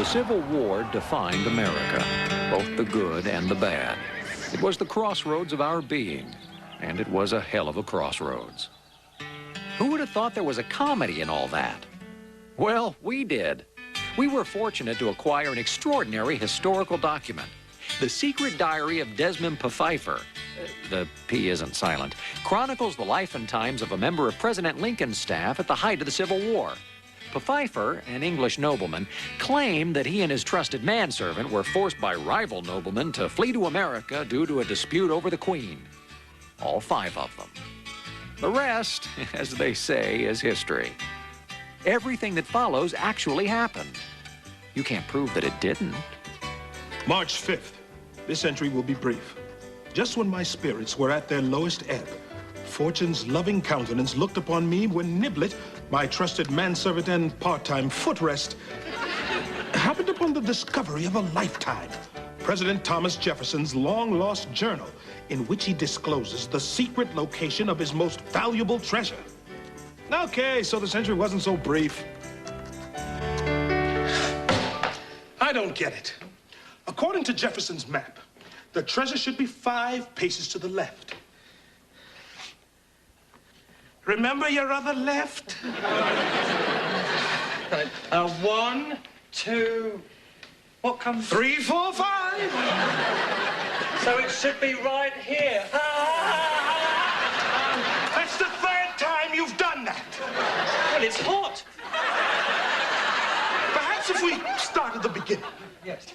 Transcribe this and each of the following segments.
Civil War defined America, both the good and the bad. It was the crossroads of our being, and it was a hell of a crossroads. Who would have thought there was a comedy in all that? Well, we did. We were fortunate to acquire an extraordinary historical document, The Secret Diary of Desmond Pfeiffer. The P isn't silent. Chronicles the life and times of a member of President Lincoln's staff at the height of the Civil War. Pfeiffer, an English nobleman, claimed that he and his trusted manservant were forced by rival noblemen to flee to America due to a dispute over the Queen. All 5 of them. The rest, as they say, is history. Everything that follows actually happened. You can't prove that it didn't. March 5th. This entry will be brief. Just when my spirits were at their lowest ebb, Fortune's loving countenance looked upon me when Niblet, my trusted manservant and part-time footrest, happened upon the discovery of a lifetime. President Thomas Jefferson's long-lost journal, in which he discloses the secret location of his most valuable treasure. Okay, so this entry wasn't so brief. I don't get it. According to Jefferson's map, the treasure should be 5 paces to the left. Remember your other left? Right. 1, 2... What comes? 3, 4, 5. So it should be right here. That's the 3rd time you've done that. Well, it's hot. Perhaps if we start at the beginning. Yes.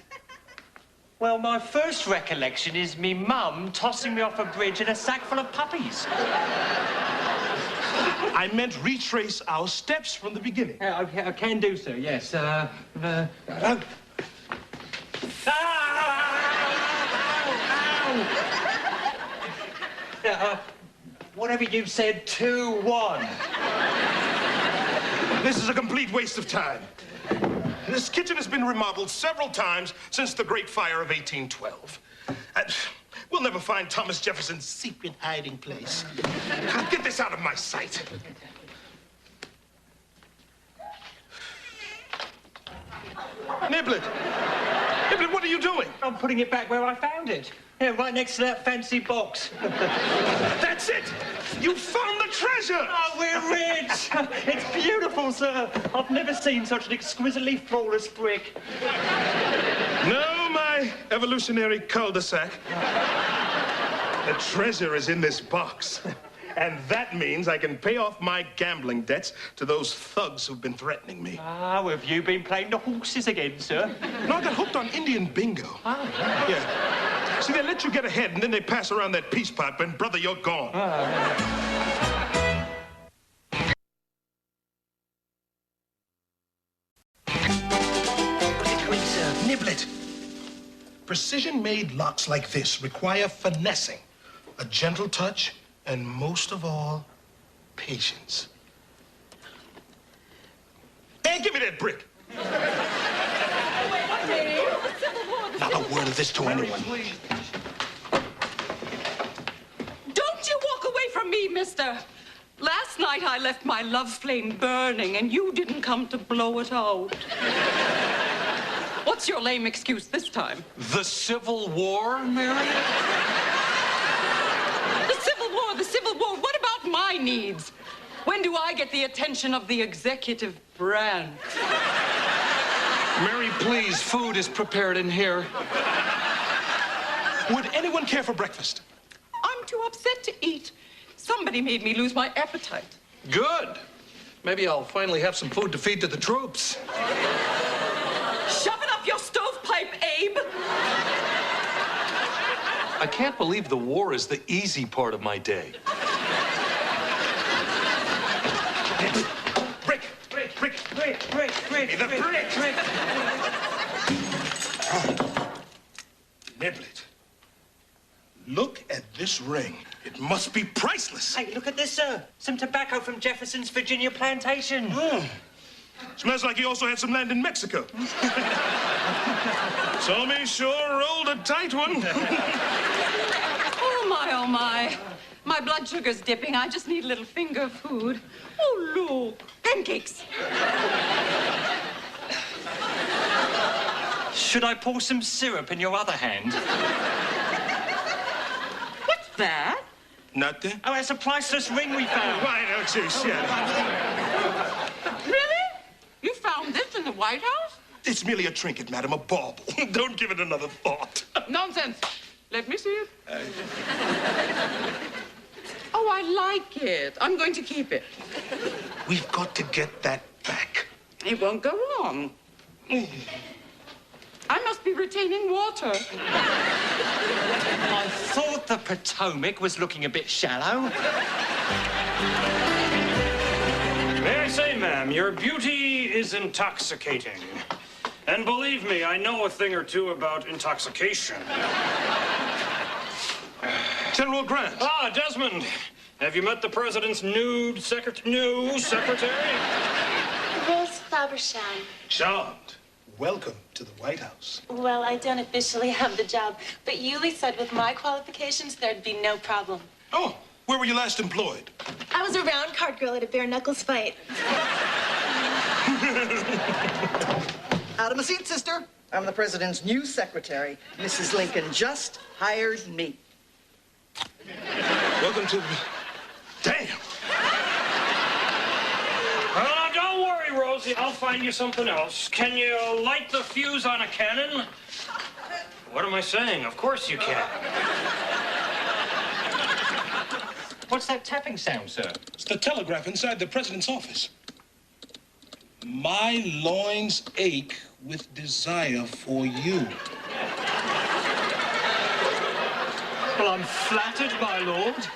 Well, my first recollection is me mum tossing me off a bridge in a sack full of puppies. I meant retrace our steps from the beginning. I can do so, yes. Whatever you said, 2, 1. This is a complete waste of time. This kitchen has been remodeled several times since the Great Fire of 1812. We'll never find Thomas Jefferson's secret hiding place. Get this out of my sight. Niblet! Niblet, what are you doing? I'm putting it back where I found it. Yeah, right next to that fancy box. That's it! You found the treasure! Oh, we're rich! It's beautiful, sir. I've never seen such an exquisitely flawless brick. No, my evolutionary cul-de-sac. The treasure is in this box. And that means I can pay off my gambling debts to those thugs who've been threatening me. Ah, have you been playing the horses again, sir? No, I got hooked on Indian bingo. Ah. Yeah. See, they let you get ahead, and then they pass around that peace pipe, and brother, you're gone. Niblet. Precision-made locks like this require finessing, a gentle touch, and most of all, patience. Hey, give me that brick. Not a word of this to anyone. Don't you walk away from me, mister. Last night I left my love flame burning and you didn't come to blow it out. What's your lame excuse this time? The Civil War, Mary? The Civil War, the Civil War. What about my needs? When do I get the attention of the executive branch? Mary, please, food is prepared in here. Would anyone care for breakfast? I'm too upset to eat. Somebody made me lose my appetite. Good. Maybe I'll finally have some food to feed to the troops. Shove it up your stovepipe, Abe. I can't believe the war is the easy part of my day. Brick. The brick. Niblet. Look at this ring. It must be priceless. Hey, look at this, sir. Some tobacco from Jefferson's Virginia plantation. Oh. Smells like he also had some land in Mexico. So me sure rolled a tight one. Oh, my, oh, my. My blood sugar's dipping. I just need a little finger food. Oh, look. Pancakes. Should I pour some syrup in your other hand? What's that? Nothing? Oh, it's a priceless ring we found. Why don't you shut up? Really? You found this in the White House? It's merely a trinket, madam, a bauble. Don't give it another thought. Nonsense. Let me see it. Oh, I like it. I'm going to keep it. We've got to get that back. It won't go long. I must be retaining water. I thought the Potomac was looking a bit shallow. May I say, ma'am, your beauty is intoxicating. And believe me, I know a thing or two about intoxication. General Grant. Ah, Desmond. Have you met the president's new secretary? Rose Fabersham. Charmed. Welcome to the White House. Well, I don't officially have the job, but Yuli said with my qualifications, there'd be no problem. Oh, where were you last employed? I was a round card girl at a bare knuckles fight. Out of my seat, sister. I'm the president's new secretary. Mrs. Lincoln just hired me. Welcome to the... Damn! Well, don't worry, Rosie. I'll find you something else. Can you light the fuse on a cannon? What am I saying? Of course you can. What's that tapping sound, sir? It's the telegraph inside the president's office. My loins ache with desire for you. Well, I'm flattered, my lord.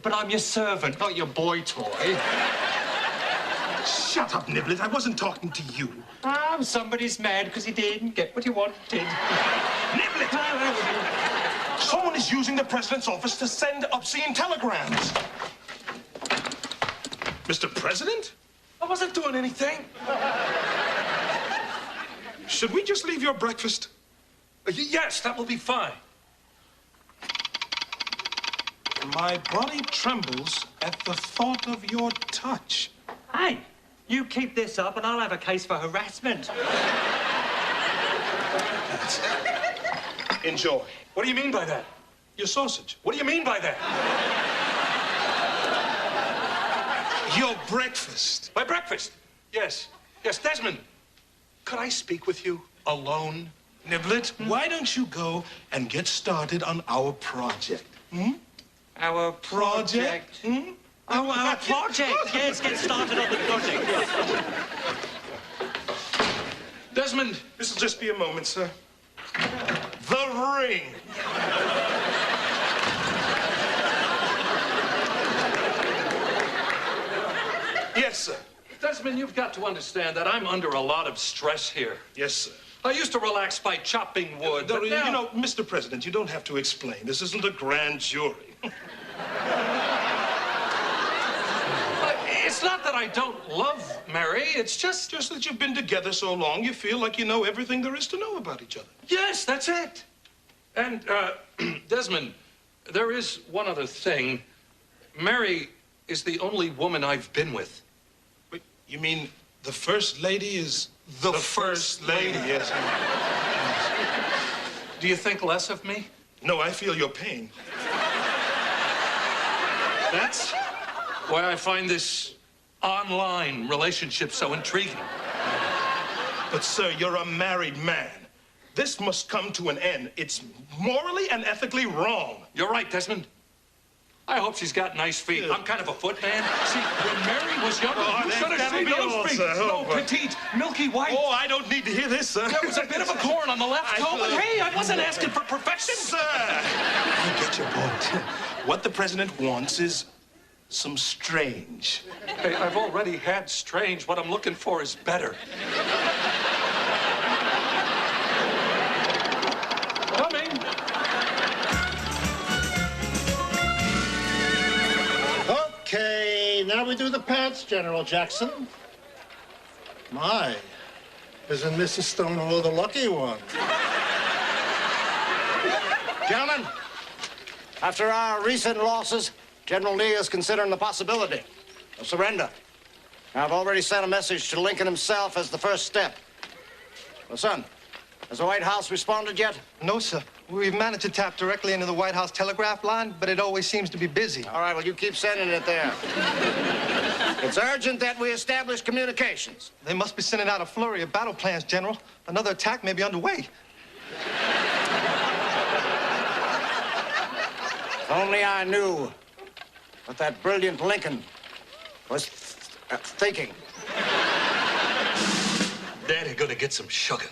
But I'm your servant, not your boy toy. Shut up, Niblet. I wasn't talking to you. Oh, somebody's mad because he didn't get what he wanted. Niblet! Someone is using the president's office to send obscene telegrams. Mr. President? I wasn't doing anything. Should we just leave your breakfast? Yes, that will be fine. My body trembles at the thought of your touch. Hey, you keep this up and I'll have a case for harassment. Enjoy. What do you mean by that? Your sausage. What do you mean by that? Your breakfast. My breakfast. Yes. Yes, Desmond. Could I speak with you alone? Niblet, why don't you go and get started on our project? Hmm? Our project. Hmm? Our project. Yes, get started on the project. Yes. Desmond, this will just be a moment, sir. The ring. Yes, sir. Desmond, you've got to understand that I'm under a lot of stress here. Yes, sir. I used to relax by chopping wood, No, but now... you know, Mr. President, you don't have to explain. This isn't a grand jury. It's not that I don't love Mary. It's just that you've been together so long, you feel like you know everything there is to know about each other. Yes, that's it. And, Desmond, there is one other thing. Mary is the only woman I've been with. Wait, you mean the First Lady is the First Lady? Yes. Do you think less of me? No, I feel your pain. That's why I find this online relationship so intriguing. But, sir, you're a married man. This must come to an end. It's morally and ethically wrong. You're right, Desmond. I hope she's got nice feet. I'm kind of a foot man. See, when Mary was younger, you should have seen those feet. No, petite, milky white. Oh, I don't need to hear this, sir. There was a bit of a corn on the left toe, but hey, I wasn't asking for perfection. Sir! I get your point. What the president wants is some strange. Hey, I've already had strange. What I'm looking for is better. Coming. Okay, now we do the pants, General Jackson. My, isn't Mrs. Stonewall the lucky one? Gentlemen, after our recent losses, General Lee is considering the possibility of surrender. I've already sent a message to Lincoln himself as the first step. Well, son, Has the White House responded yet? No, sir. We've managed to tap directly into the White House telegraph line, but it always seems to be busy. All right, well, you keep sending it there. It's urgent that we establish communications. They must be sending out a flurry of battle plans, General. Another attack may be underway. If only I knew what that brilliant Lincoln was thinking. Daddy gonna get some sugar.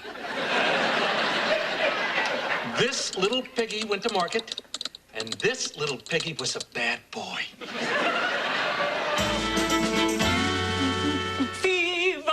This little piggy went to market, and this little piggy was a bad boy. Fever!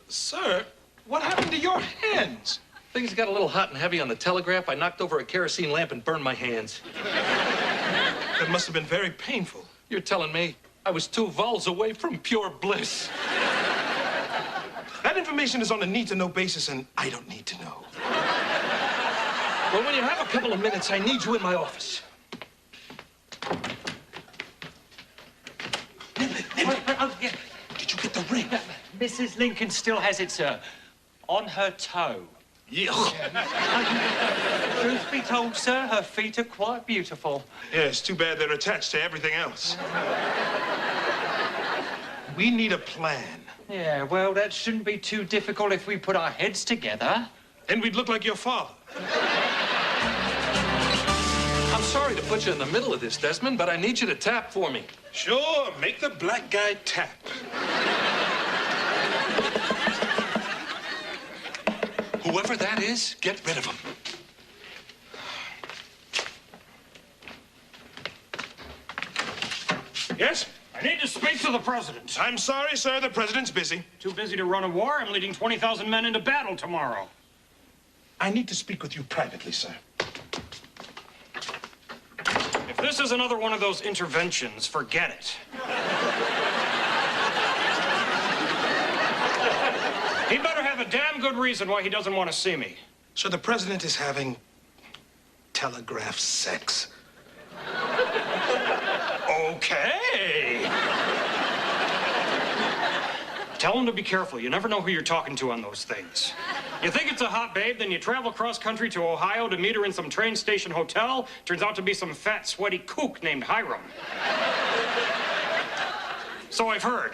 Sir, what happened to your hands? Things got a little hot and heavy on the telegraph. I knocked over a kerosene lamp and burned my hands. That must have been very painful. You're telling me I was 2 vols away from pure bliss. That information is on a need-to-know basis, and I don't need to know. Well, when you have a couple of minutes, I need you in my office. Oh, yeah. Did you get the ring? Mrs. Lincoln still has it, sir. On her toe. Yeah. Truth be told, sir, her feet are quite beautiful. Yeah, it's too bad they're attached to everything else. We need a plan. Yeah, well, that shouldn't be too difficult if we put our heads together. And we'd look like your father. I'm sorry to put you in the middle of this, Desmond, but I need you to tap for me. Sure, make the black guy tap. Whoever that is, get rid of him. Yes? I need to speak to the president. I'm sorry, sir. The president's busy. Too busy to run a war. I'm leading 20,000 men into battle tomorrow. I need to speak with you privately, sir. If this is another one of those interventions, forget it. He better have a damn good reason why he doesn't want to see me. So the president is having telegraph sex. Okay. Tell him to be careful. You never know who you're talking to on those things. You think it's a hot babe, then you travel cross country to Ohio to meet her in some train station hotel. Turns out to be some fat, sweaty kook named Hiram. So I've heard.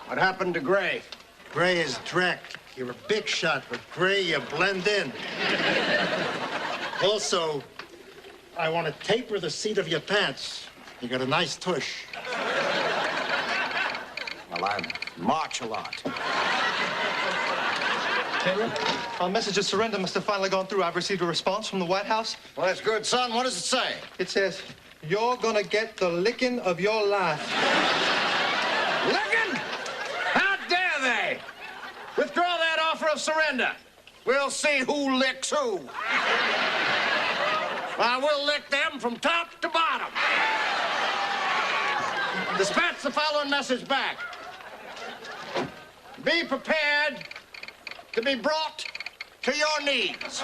What happened to Gray? Gray is Drek. You're a big shot, but Gray, you blend in. Also, I want to taper the seat of your pants. You got a nice tush. Well, I march a lot. General, our message of surrender must have finally gone through. I've received a response from the White House. Well, that's good, son. What does it say? It says, you're gonna get the licking of your life. Licking? How dare they? Withdraw that offer of surrender. We'll see who licks who. I will lick them from top to bottom. Dispatch the following message back. Be prepared to be brought to your knees.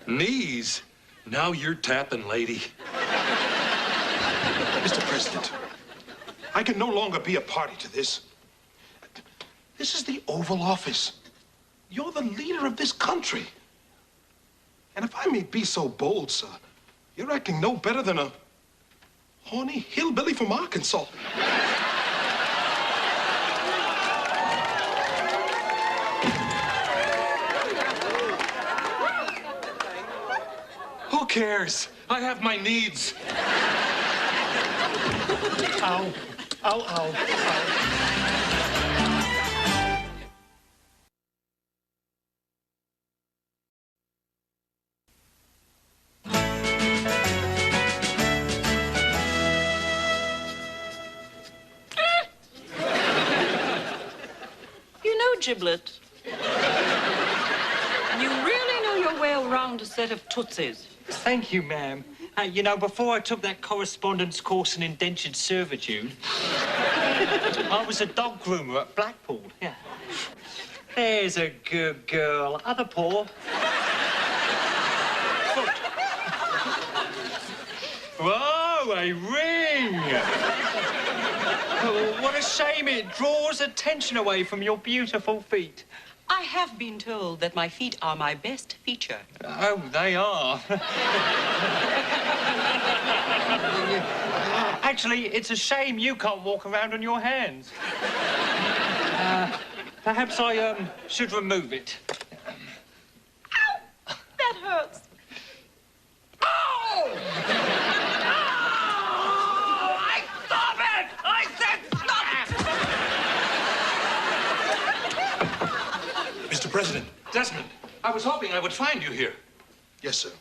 Knees? Now you're tapping, lady. Mr. President, I can no longer be a party to this. This is the Oval Office. You're the leader of this country. And if I may be so bold, sir, you're acting no better than a horny hillbilly from Arkansas. Who cares? I have my needs. Ow. Ow, ow, ow. Giblet. You really know your way around a set of tootsies. Thank you, ma'am. You know, before I took that correspondence course in indentured servitude, I was a dog groomer at Blackpool. Yeah. There's a good girl. Other paw. Foot. Whoa, a ring! Oh, what a shame it draws attention away from your beautiful feet. I have been told that my feet are my best feature. Oh, they are. Actually, it's a shame you can't walk around on your hands. Perhaps I should remove it. Ow! That hurts. Ow! Stop it! I said stop! Mr. President. Desmond, I was hoping I would find you here. Yes, sir.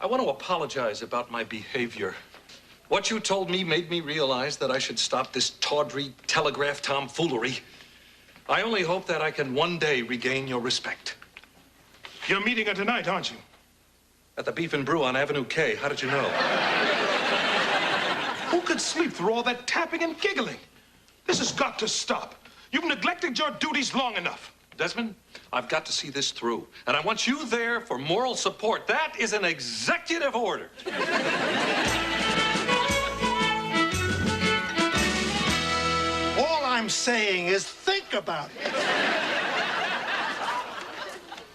I want to apologize about my behavior. What you told me made me realize that I should stop this tawdry telegraph tomfoolery. I only hope that I can one day regain your respect. You're meeting her tonight, aren't you? At the Beef and Brew on Avenue K. How did you know? Who could sleep through all that tapping and giggling? This has got to stop. You've neglected your duties long enough. Desmond, I've got to see this through, and I want you there for moral support. That is an executive order. All I'm saying is think about it.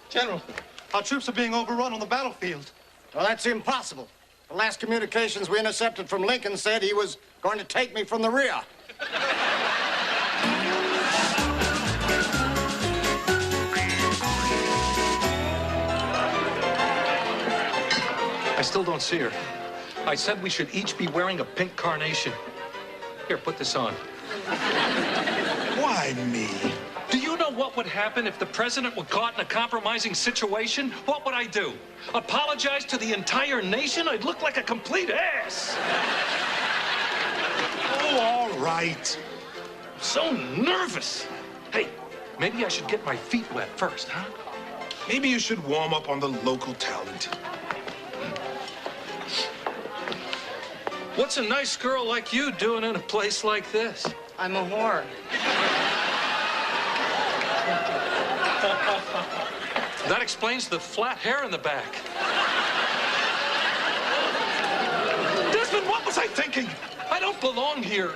General, our troops are being overrun on the battlefield. Well, that's impossible. The last communications we intercepted from Lincoln said he was going to take me from the rear. I still don't see her. I said we should each be wearing a pink carnation. Here, put this on. Why me? Do you know what would happen if the president were caught in a compromising situation? What would I do? Apologize to the entire nation? I'd look like a complete ass. Oh, all right. I'm so nervous. Hey, maybe I should get my feet wet first, huh? Maybe you should warm up on the local talent. What's a nice girl like you doing in a place like this? I'm a whore. That explains the flat hair in the back. Desmond, what was I thinking? I don't belong here.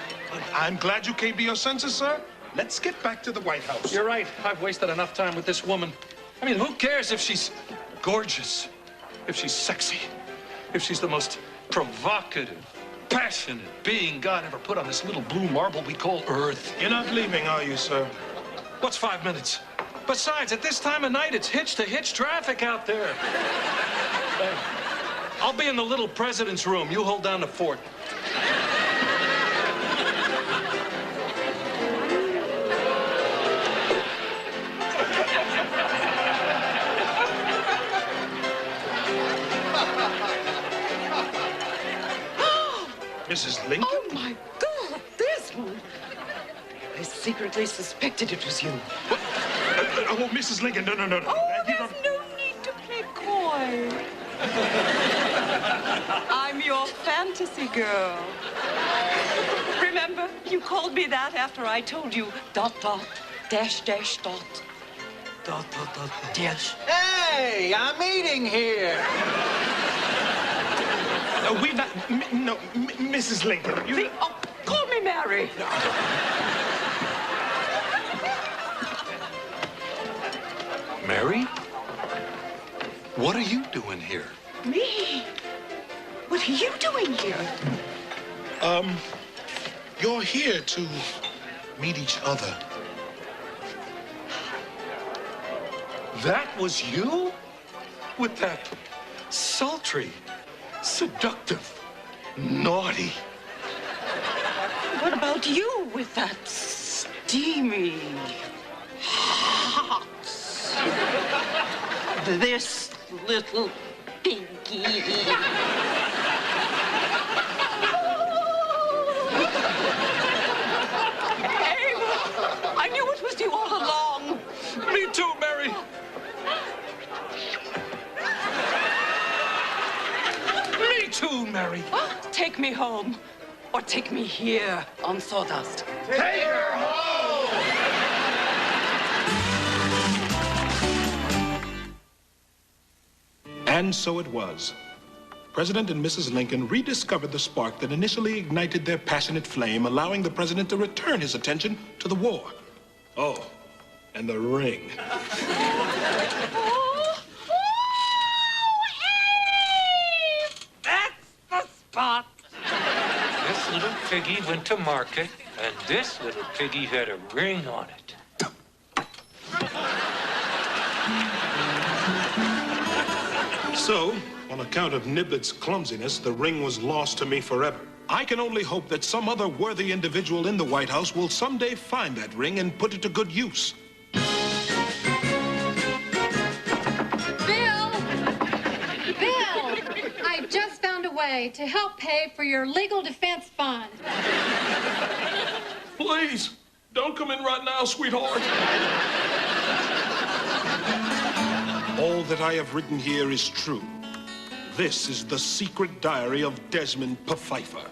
I'm glad you came to your senses, sir. Let's get back to the White House. You're right. I've wasted enough time with this woman. I mean, who cares if she's gorgeous, if she's sexy, if she's the most provocative, passionate being God ever put on this little blue marble we call Earth. You're not leaving, are you, sir? What's 5 minutes? Besides, at this time of night, it's hitch-to-hitch traffic out there. I'll be in the little president's room. You hold down the fort. Mrs. Lincoln? Oh, my God, Desmond. I secretly suspected it was you. What? Oh, Mrs. Lincoln, no. Oh, there's no need to play coy. I'm your fantasy girl. Remember, you called me that after I told you ... dash, dash, dot. ... dash. Hey, I'm eating here. Mrs. Lincoln. Oh, call me Mary. Mary? What are you doing here? Me? What are you doing here? You're here to meet each other. That was you? With that sultry, seductive, naughty. What about you with that steamy, hot, this little piggy? I knew it was you all along. Me too, Mary. Me too, Mary. Take me home, or take me here on sawdust. Take her home! And so it was. President and Mrs. Lincoln rediscovered the spark that initially ignited their passionate flame, allowing the president to return his attention to the war. Oh, and the ring. That's the spot. This little piggy went to market, and this little piggy had a ring on it. So, on account of Niblet's clumsiness, the ring was lost to me forever. I can only hope that some other worthy individual in the White House will someday find that ring and put it to good use. Bill! I just found a way to help pay for your legal defense fund. Please, don't come in right now, sweetheart. All that I have written here is true. This is the secret diary of Desmond Pfeiffer.